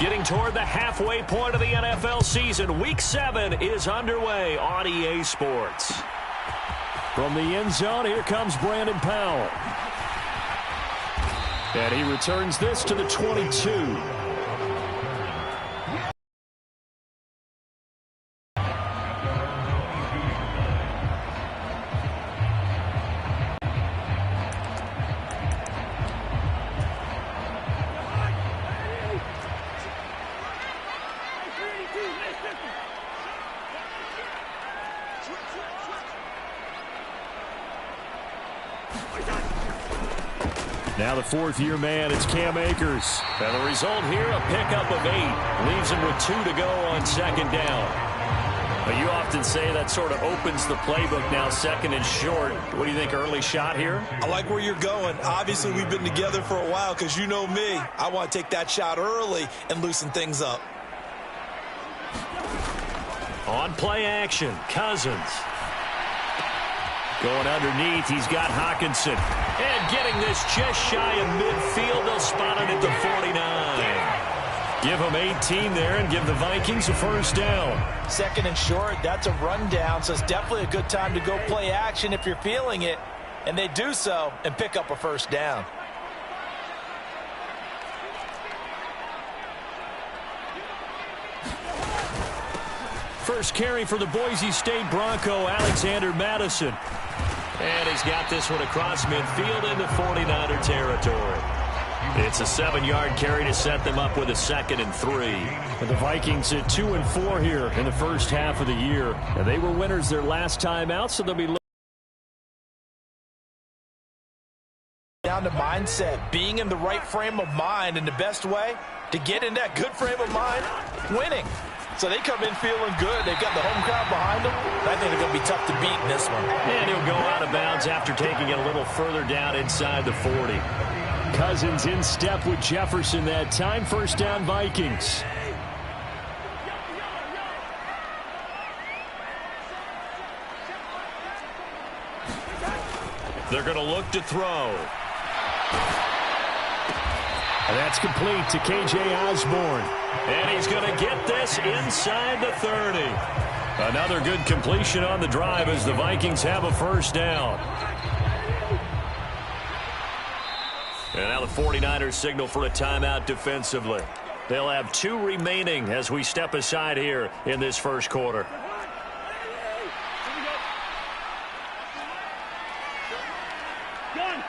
Getting toward the halfway point of the NFL season. Week 7 is underway on EA Sports. From the end zone, here comes Brandon Powell. And he returns this to the 22. Now the fourth-year man, it's Cam Akers. And the result here, a pickup of 8. Leaves him with 2 to go on second down. But you often say that sort of opens the playbook now, second and short. What do you think, early shot here? I like where you're going. Obviously, we've been together for a while because you know me. I want to take that shot early and loosen things up. On play action, Cousins. Going underneath, he's got Hockenson. And getting this just shy of midfield, they'll spot it at the 49. Give them 18 there and give the Vikings a first down. Second and short, that's a rundown, so it's definitely a good time to go play action if you're feeling it. And they do so and pick up a first down. First carry for the Boise State Bronco, Alexander Madison. And he's got this one across midfield into 49er territory. It's a 7-yard carry to set them up with a 2nd and 3. And the Vikings at 2 and 4 here in the first half of the year. And they were winners their last time out, so they'll be looking down to mindset, being in the right frame of mind, and the best way to get in that good frame of mind, winning. So they come in feeling good. They've got the home crowd behind them. I think they're going to be tough to beat in this one. And he'll go out of bounds after taking it a little further down inside the 40. Cousins in step with Jefferson that time. First down, Vikings. They're going to look to throw. And that's complete to K.J. Osborne. And he's going to get this inside the 30. Another good completion on the drive as the Vikings have a first down. And now the 49ers signal for a timeout defensively. They'll have 2 remaining as we step aside here in this first quarter.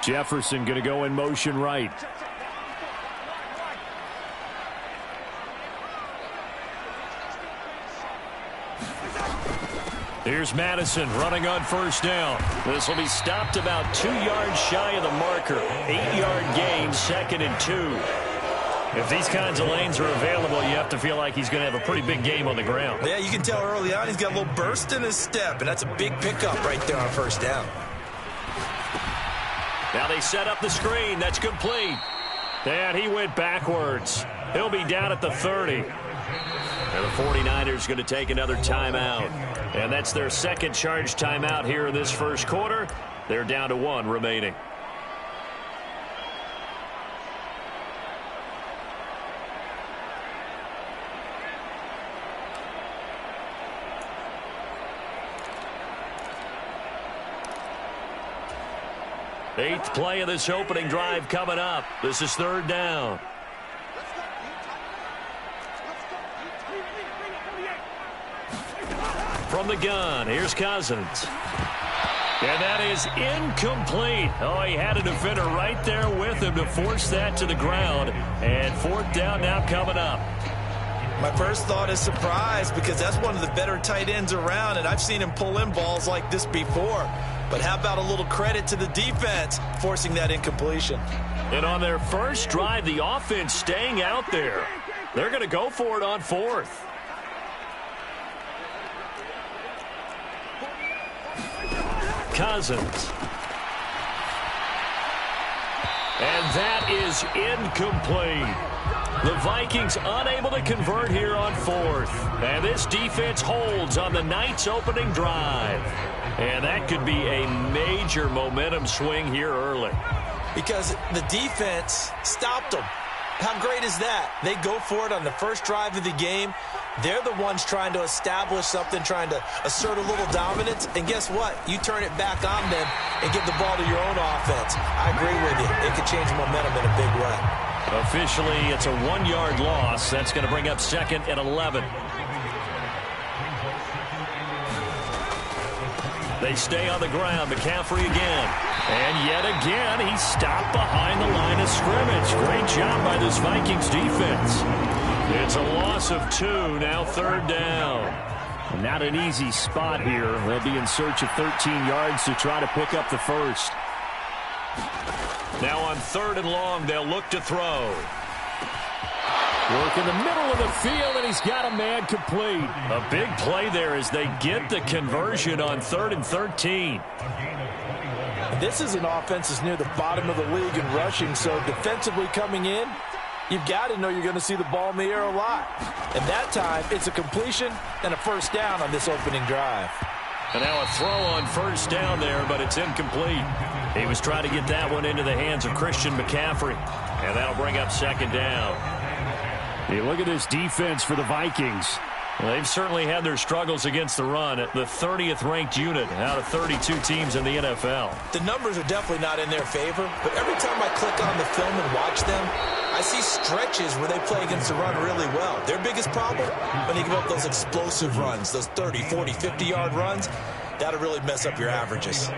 Jefferson going to go in motion right. Here's Madison running on first down. This will be stopped about 2 yards shy of the marker. 8-yard gain, 2nd and 2. If these kinds of lanes are available, you have to feel like he's going to have a pretty big game on the ground. Yeah, you can tell early on he's got a little burst in his step, and that's a big pickup right there on first down. Now they set up the screen. That's complete. And he went backwards. He'll be down at the 30. And the 49ers going to take another timeout. And that's their second charge timeout here in this first quarter. They're down to 1 remaining. Eighth play of this opening drive coming up. This is 3rd down. From the gun, here's Cousins. And that is incomplete. Oh, he had a defender right there with him to force that to the ground. And 4th down now coming up. My first thought is surprise because that's one of the better tight ends around, and I've seen him pull in balls like this before. But how about a little credit to the defense forcing that incompletion? And on their first drive, the offense staying out there. They're going to go for it on 4th. Cousins. And that is incomplete. The Vikings unable to convert here on 4th. And this defense holds on the Knights' opening drive. And that could be a major momentum swing here early. Because the defense stopped them. How great is that? They go for it on the first drive of the game. They're the ones trying to establish something, trying to assert a little dominance. And guess what? You turn it back on them and give the ball to your own offense. I agree with you. It could change momentum in a big way. Officially, it's a 1-yard loss. That's going to bring up 2nd and 11. They stay on the ground. McCaffrey again. And yet again, he's stopped behind the line of scrimmage. Great job by this Vikings defense. It's a loss of 2, now 3rd down. Not an easy spot here. They'll be in search of 13 yards to try to pick up the first. Now on 3rd and long, they'll look to throw. Work in the middle of the field, and he's got a man complete. A big play there as they get the conversion on 3rd and 13. This is an offense that's near the bottom of the league in rushing, so defensively coming in, you've got to know you're going to see the ball in the air a lot. And that time, it's a completion and a first down on this opening drive. And now a throw on first down there, but it's incomplete. He was trying to get that one into the hands of Christian McCaffrey. And that'll bring up 2nd down. Hey, look at this defense for the Vikings. Well, they've certainly had their struggles against the run. At the 30th ranked unit out of 32 teams in the NFL. The numbers are definitely not in their favor, but every time I click on the film and watch them, I see stretches where they play against the run really well. Their biggest problem, when they give up those explosive runs, those 30, 40, 50-yard runs, that'll really mess up your averages.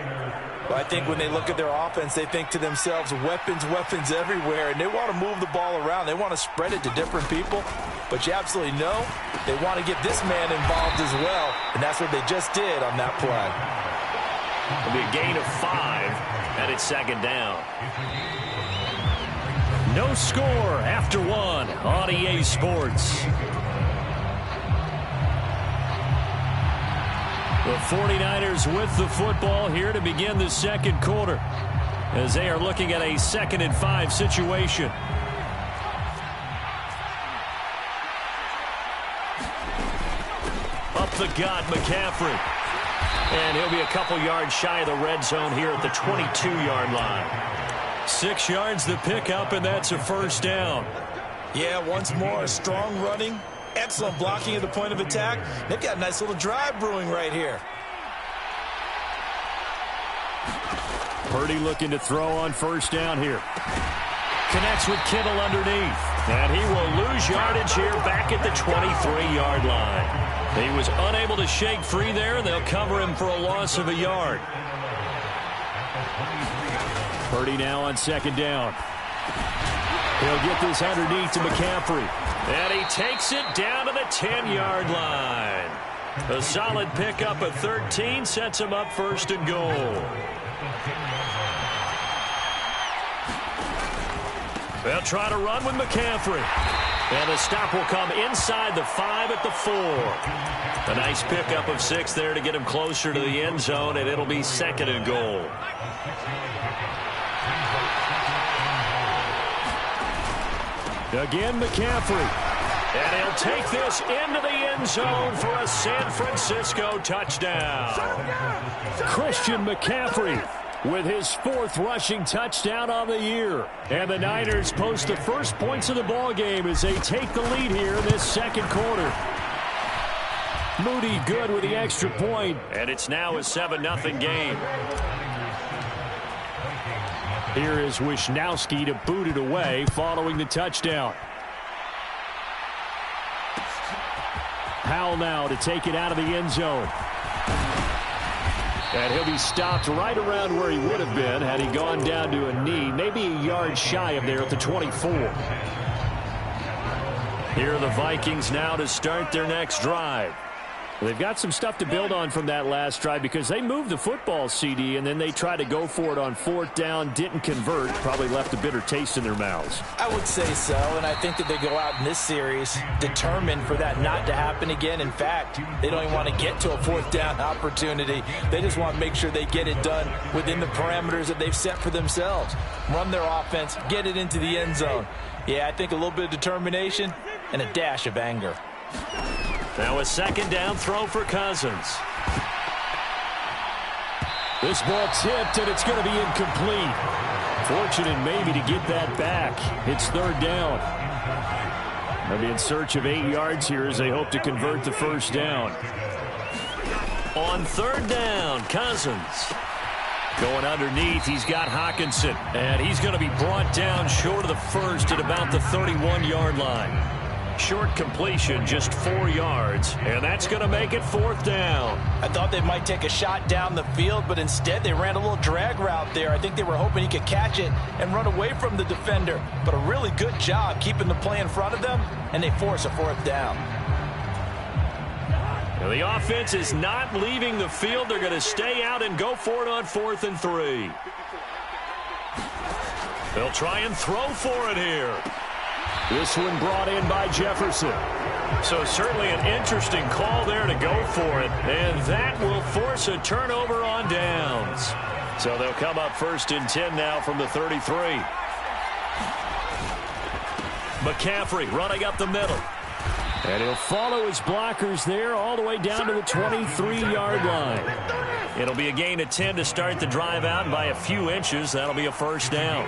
Well, I think when they look at their offense, they think to themselves, weapons, weapons everywhere, and they want to move the ball around. They want to spread it to different people, but you absolutely know they want to get this man involved as well, and that's what they just did on that play. It'll be a gain of 5, and it's 2nd down. No score after 1 on EA Sports. The 49ers with the football here to begin the 2nd quarter as they are looking at a 2nd and 5 situation. Up the gut, McCaffrey. And he'll be a couple yards shy of the red zone here at the 22-yard line. 6 yards the pickup, and that's a first down. Yeah, once more, strong running. Excellent blocking at the point of attack. They've got a nice little drive brewing right here. Purdy looking to throw on first down here. Connects with Kittle underneath. And he will lose yardage here back at the 23-yard line. He was unable to shake free there. They'll cover him for a loss of a yard. Purdy now on 2nd down. He'll get this underneath to McCaffrey. And he takes it down to the 10-yard line. A solid pickup at 13 sets him up 1st and goal. They'll try to run with McCaffrey. And the stop will come inside the 5 at the 4. A nice pickup of 6 there to get him closer to the end zone, and it'll be 2nd and goal. Again, McCaffrey. And he'll take this into the end zone for a San Francisco touchdown. Christian McCaffrey with his 4th rushing touchdown on the year. And the Niners post the first points of the ballgame as they take the lead here in this 2nd quarter. Moody good with the extra point. And it's now a 7-0 game. Here is Wisnowski to boot it away following the touchdown. Howell now to take it out of the end zone. And he'll be stopped right around where he would have been had he gone down to a knee, maybe a yard shy of there at the 24. Here are the Vikings now to start their next drive. They've got some stuff to build on from that last drive because they moved the football, CD, and then they tried to go for it on 4th down, didn't convert, probably left a bitter taste in their mouths. I would say so, and I think that they go out in this series determined for that not to happen again. In fact, they don't even want to get to a 4th down opportunity. They just want to make sure they get it done within the parameters that they've set for themselves. Run their offense, get it into the end zone. Yeah, I think a little bit of determination and a dash of anger. Now a 2nd down throw for Cousins. This ball tipped, and it's going to be incomplete. Fortunate maybe to get that back. It's third down. They'll be in search of 8 yards here as they hope to convert the first down. On third down, Cousins. Going underneath, he's got Hockenson. And he's going to be brought down short of the first at about the 31-yard line. Short completion, just 4 yards. And that's going to make it fourth down. I thought they might take a shot down the field, but instead they ran a little drag route there. I think they were hoping he could catch it and run away from the defender. But a really good job keeping the play in front of them, and they force a fourth down. Now the offense is not leaving the field. They're going to stay out and go for it on 4th and 3. They'll try and throw for it here. This one brought in by Jefferson. So certainly an interesting call there to go for it. And that will force a turnover on downs. So they'll come up 1st and 10 now from the 33. McCaffrey running up the middle. And he'll follow his blockers there all the way down to the 23-yard line. It'll be a gain of 10 to start the drive out, and by a few inches, that'll be a first down.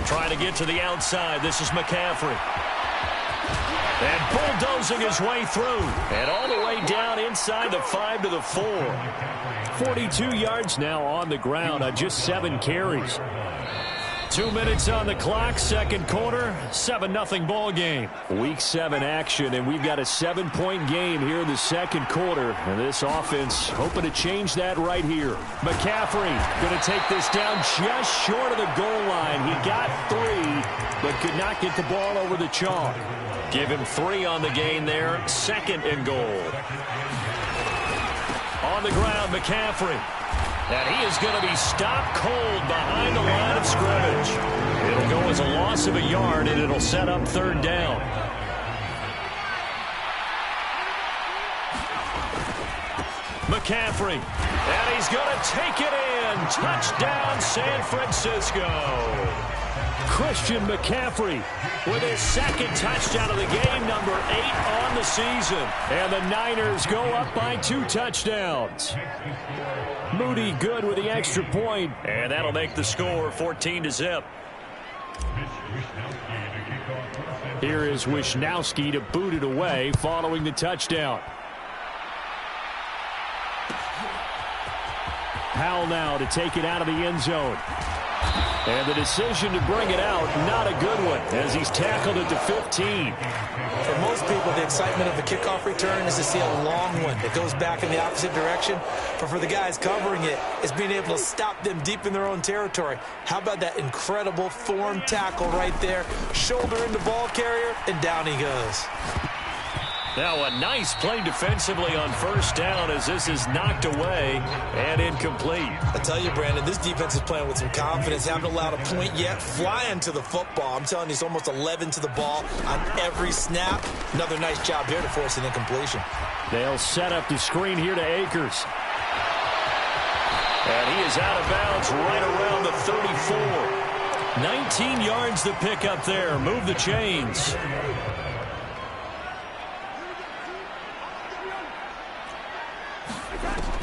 Trying to get to the outside. This is McCaffrey. And bulldozing his way through. And all the way down inside the 5 to the 4. 42 yards now on the ground on just 7 carries. 2 minutes on the clock, second quarter, 7-0 ball game. Week 7 action, and we've got a 7-point game here in the second quarter. And this offense hoping to change that right here. McCaffrey going to take this down just short of the goal line. He got 3, but could not get the ball over the chalk. Give him 3 on the gain there, 2nd and goal. On the ground, McCaffrey. And he is going to be stopped cold behind the line of scrimmage. It'll go as a loss of a yard, and it'll set up third down. McCaffrey. And he's going to take it in. Touchdown, San Francisco. Christian McCaffrey with his 2nd touchdown of the game, number 8 on the season. And the Niners go up by 2 touchdowns. Moody good with the extra point, and that'll make the score 14-0. Here is Wisnowski to boot it away following the touchdown. Powell now to take it out of the end zone. And the decision to bring it out, not a good one, as he's tackled at the 15. For most people, the excitement of a kickoff return is to see a long one that goes back in the opposite direction. But for the guys covering it, it's being able to stop them deep in their own territory. How about that incredible form tackle right there? Shoulder in the ball carrier, and down he goes. Now a nice play defensively on first down as this is knocked away and incomplete. I tell you, Brandon, this defense is playing with some confidence. Haven't allowed a point yet. Flying to the football. I'm telling you, it's almost 11 to the ball on every snap. Another nice job here to force an incompletion. They'll set up the screen here to Akers. And he is out of bounds right around the 34. 19 yards the pick up there. Move the chains.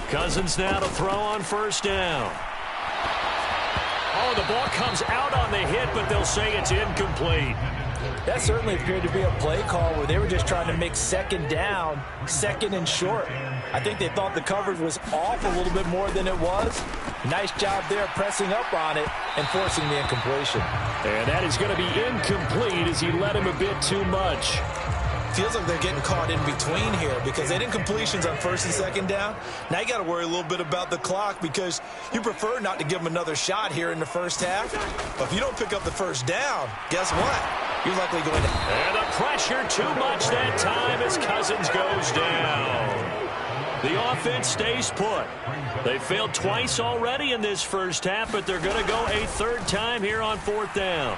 Cousins now to throw on first down. Oh, the ball comes out on the hit, but they'll say it's incomplete. That certainly appeared to be a play call where they were just trying to make second down, 2nd and short. I think they thought the coverage was off a little bit more than it was. Nice job there pressing up on it and forcing the incompletion. And that is going to be incomplete as he led him a bit too much. Feels like they're getting caught in between here because they didn't completions on 1st and 2nd down. Now you got to worry a little bit about the clock because you prefer not to give them another shot here in the first half. But if you don't pick up the first down, guess what? You're likely going to... And the pressure too much that time as Cousins goes down. The offense stays put. They failed twice already in this first half, but they're going to go a 3rd time here on 4th down.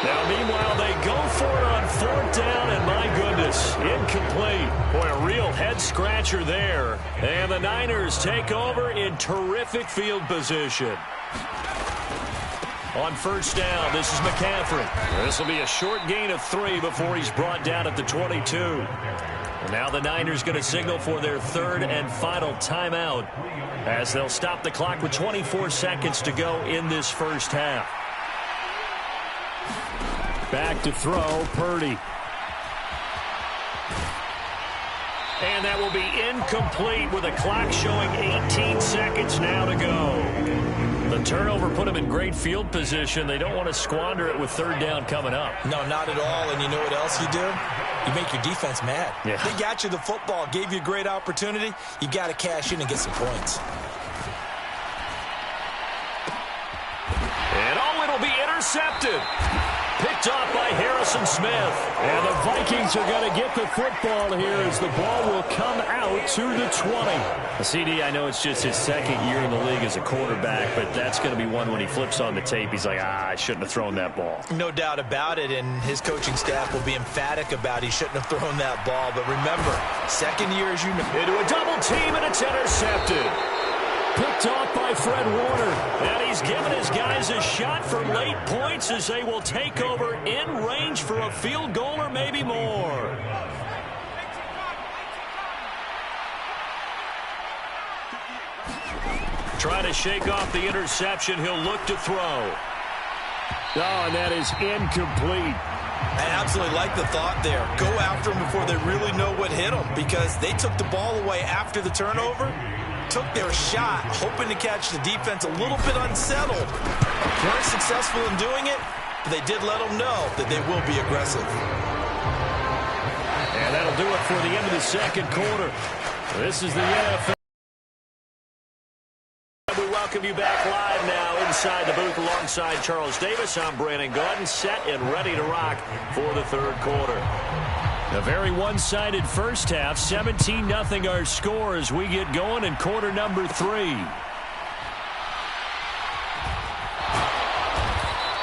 Now, meanwhile, they go for it on 4th down, and my goodness, incomplete. Boy, a real head-scratcher there. And the Niners take over in terrific field position. On first down, this is McCaffrey. This will be a short gain of 3 before he's brought down at the 22. And now the Niners going to signal for their third and final timeout as they'll stop the clock with 24 seconds to go in this first half. Back to throw, Purdy. And that will be incomplete with a clock showing 18 seconds now to go. The turnover put them in great field position. They don't want to squander it with third down coming up. No, not at all. And you know what else you do? You make your defense mad. Yeah. They got you the football, gave you a great opportunity. You got to cash in and get some points. And it'll be intercepted. Picked off by Harrison Smith. And the Vikings are going to get the football here as the ball will come out to the 20. CD, I know it's just his second year in the league as a quarterback, but that's going to be one when he flips on the tape. He's like, I shouldn't have thrown that ball. No doubt about it, and his coaching staff will be emphatic about he shouldn't have thrown that ball. But remember, second year, as you know. Into a double team, and it's intercepted. Picked off by Fred Warner. And he's given his guys a shot for late points as they will take over in range for a field goal or maybe more. Trying to shake off the interception. He'll look to throw. Oh, and that is incomplete. I absolutely like the thought there. Go after them before they really know what hit them, because they took the ball away after the turnover. Took their shot, hoping to catch the defense a little bit unsettled. Weren't successful in doing it, but they did let them know that they will be aggressive. And that'll do it for the end of the second quarter. This is the NFL. We welcome you back live now inside the booth alongside Charles Davis. I'm Brandon Gordon, set and ready to rock for the third quarter. A very one-sided first half, 17-0 our score as we get going in quarter number 3.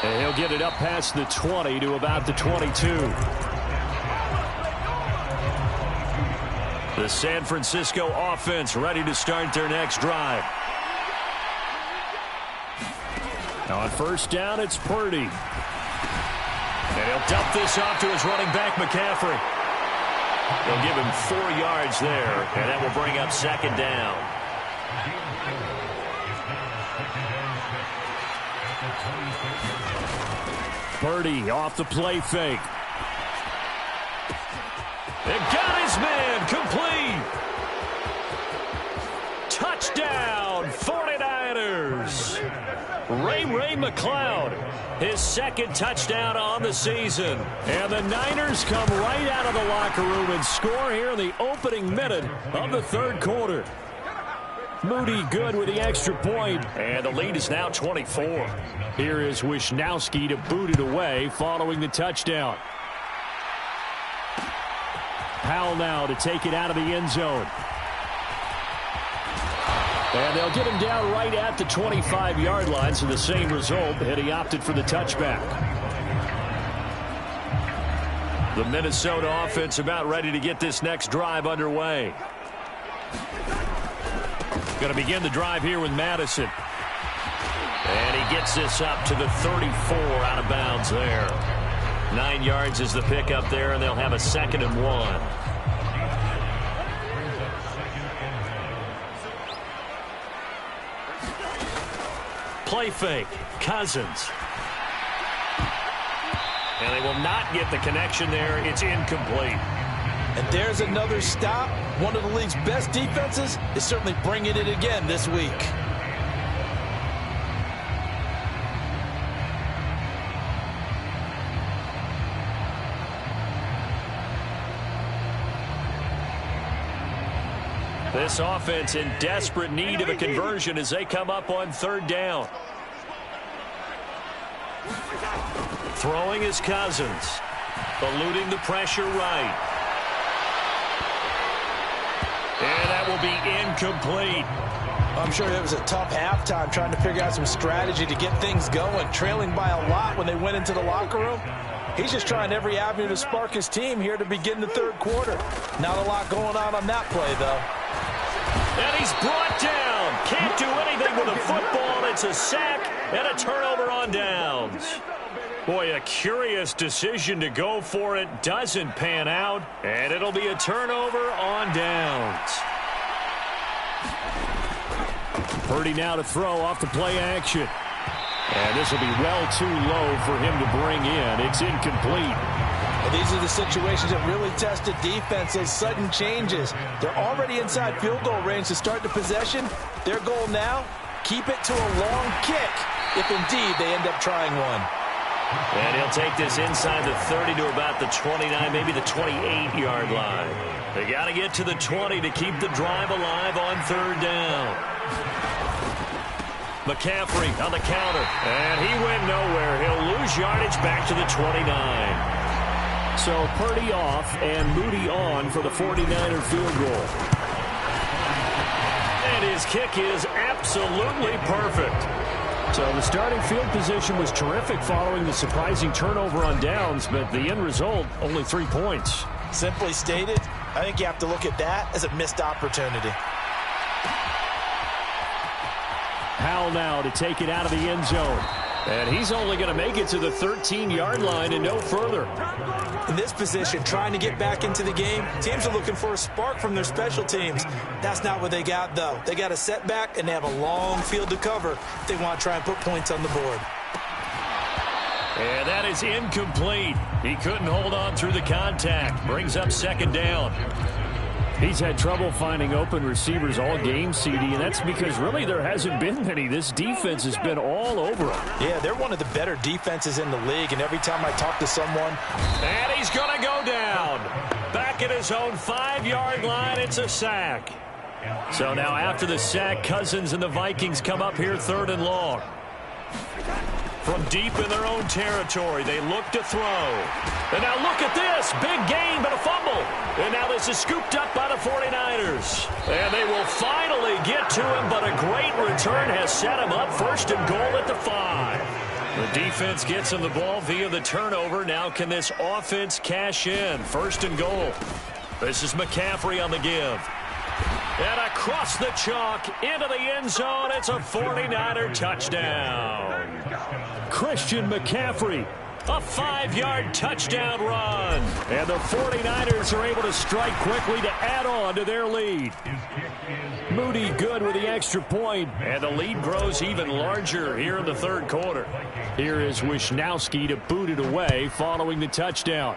And he'll get it up past the 20 to about the 22. The San Francisco offense ready to start their next drive. Now on first down, it's Purdy. And he'll dump this off to his running back, McCaffrey. They'll give him 4 yards there, and that will bring up second down. Purdy off the play fake. And got his man, complete. Touchdown, 49ers. Ray McLeod, his second touchdown on the season. And the Niners come right out of the locker room and score here in the opening minute of the third quarter. Moody good with the extra point. And the lead is now 24. Here is Wisnowski to boot it away following the touchdown. Powell now to take it out of the end zone. And they'll get him down right at the 25-yard line, so the same result, and he opted for the touchback. The Minnesota offense about ready to get this next drive underway. Going to begin the drive here with Madison. And he gets this up to the 34 out of bounds there. 9 yards is the pickup there, and they'll have a 2nd and 1. Play fake, Cousins. And they will not get the connection there. It's incomplete. And there's another stop. One of the league's best defenses is certainly bringing it again this week. This offense in desperate need of a conversion as they come up on third down. Throwing is Cousins. Eluding the pressure right. And that will be incomplete. I'm sure it was a tough halftime trying to figure out some strategy to get things going. Trailing by a lot when they went into the locker room. He's just trying every avenue to spark his team here to begin the third quarter. Not a lot going on that play, though. And he's brought down. Can't do anything with a football. It's a sack and a turnover on downs. Boy, a curious decision to go for it. Doesn't pan out, and it'll be a turnover on downs. Purdy now to throw off the play action. And this will be well too low for him to bring in. It's incomplete. Well, these are the situations that really test the defense, those sudden changes. They're already inside field goal range to start the possession. Their goal now, keep it to a long kick, if indeed they end up trying one. And he'll take this inside the 30 to about the 29, maybe the 28-yard line. They got to get to the 20 to keep the drive alive on third down. McCaffrey on the counter, and he went nowhere. He'll lose yardage back to the 29. So Purdy off and Moody on for the 49er field goal. And his kick is absolutely perfect. So the starting field position was terrific following the surprising turnover on downs, but the end result, only 3 points. Simply stated, I think you have to look at that as a missed opportunity. Howell now to take it out of the end zone. And he's only going to make it to the 13-yard line and no further. In this position, trying to get back into the game, teams are looking for a spark from their special teams. That's not what they got, though. They got a setback, and they have a long field to cover if they want to try and put points on the board. And that is incomplete. He couldn't hold on through the contact. Brings up second down. He's had trouble finding open receivers all game, CD, and that's because really there hasn't been many. This defense has been all over him. Yeah, they're one of the better defenses in the league, and every time I talk to someone... And he's going to go down. Back at his own 5-yard line, it's a sack. So now after the sack, Cousins and the Vikings come up here third and long. From deep in their own territory, they look to throw. And now look at this. Big gain, but a fumble. And now this is scooped up by the 49ers. And they will finally get to him, but a great return has set him up first and goal at the 5. The defense gets him the ball via the turnover. Now can this offense cash in? First and goal. This is McCaffrey on the give. And across the chalk into the end zone. It's a 49er touchdown. Christian McCaffrey, a 5-yard touchdown run. And the 49ers are able to strike quickly to add on to their lead. Moody good with the extra point. And the lead grows even larger here in the third quarter. Here is Wisnowski to boot it away following the touchdown.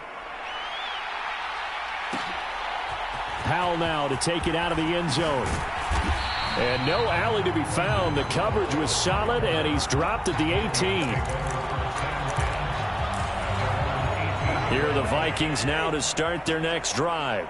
Howell now to take it out of the end zone. And no alley to be found. The coverage was solid, and he's dropped at the 18. Here are the Vikings now to start their next drive.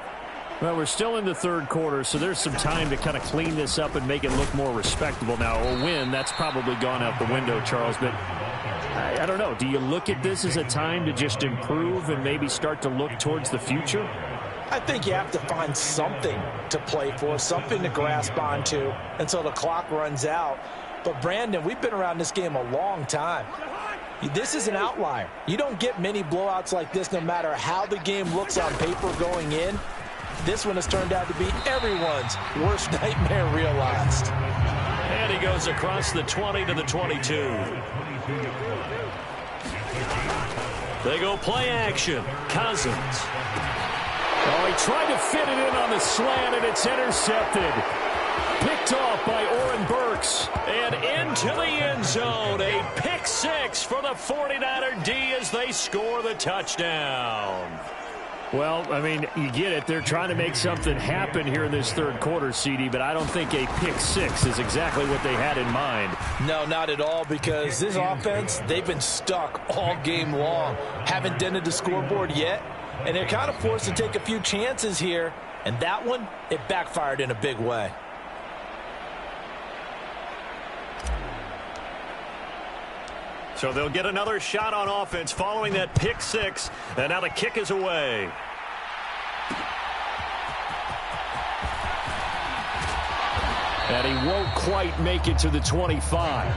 Well, we're still in the third quarter, so there's some time to kind of clean this up and make it look more respectable. Now, a win, that's probably gone out the window, Charles, but I don't know. Do you look at this as a time to just improve and maybe start to look towards the future? I think you have to find something to play for, something to grasp onto until the clock runs out. But, Brandon, we've been around this game a long time. This is an outlier. You don't get many blowouts like this no matter how the game looks on paper going in. This one has turned out to be everyone's worst nightmare realized. And he goes across the 20 to the 22. They go play action. Cousins. Oh, he tried to fit it in on the slant, and it's intercepted. Picked off by Oren Burks. And into the end zone. A pick six for the 49er D as they score the touchdown. Well, I mean, you get it. They're trying to make something happen here in this third quarter, CD, but I don't think a pick six is exactly what they had in mind. No, not at all, because this offense, they've been stuck all game long. Haven't dented the scoreboard yet. And they're kind of forced to take a few chances here. And that one, it backfired in a big way. So they'll get another shot on offense following that pick six. And now the kick is away. And he won't quite make it to the 25.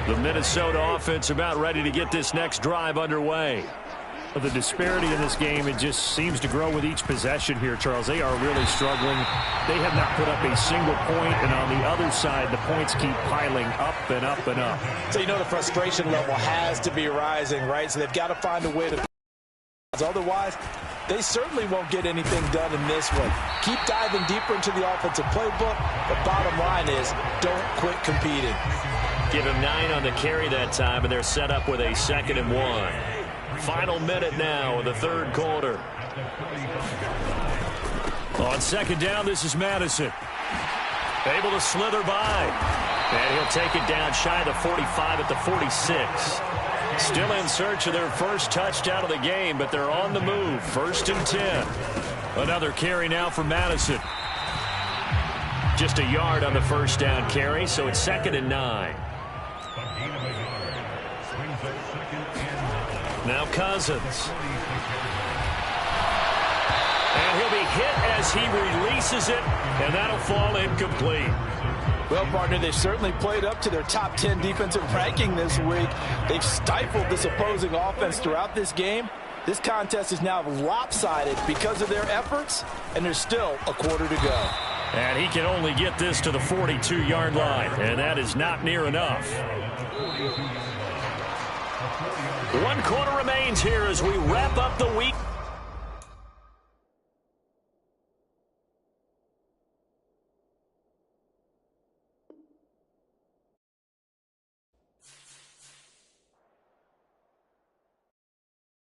The Minnesota offense about ready to get this next drive underway. The disparity in this game, it just seems to grow with each possession here, Charles. They are really struggling. They have not put up a single point, and on the other side, the points keep piling up and up and up. So you know the frustration level has to be rising, right? So they've got to find a way to... Otherwise, they certainly won't get anything done in this one. Keep diving deeper into the offensive playbook. The bottom line is don't quit competing. Give him 9 on the carry that time, and they're set up with a 2nd and 1. Final minute now of the third quarter. On 2nd down, this is Madison. Able to slither by. And he'll take it down shy of the 45 at the 46. Still in search of their first touchdown of the game, but they're on the move. 1st and 10. Another carry now for Madison. Just a yard on the first down carry, so it's 2nd and 9. Now Cousins. And he'll be hit as he releases it, and that'll fall incomplete. Well, partner, they've certainly played up to their top 10 defensive ranking this week. They've stifled this opposing offense throughout this game. This contest is now lopsided because of their efforts, and there's still a quarter to go. And he can only get this to the 42-yard line, and that is not near enough. 1 quarter remains here as we wrap up the week.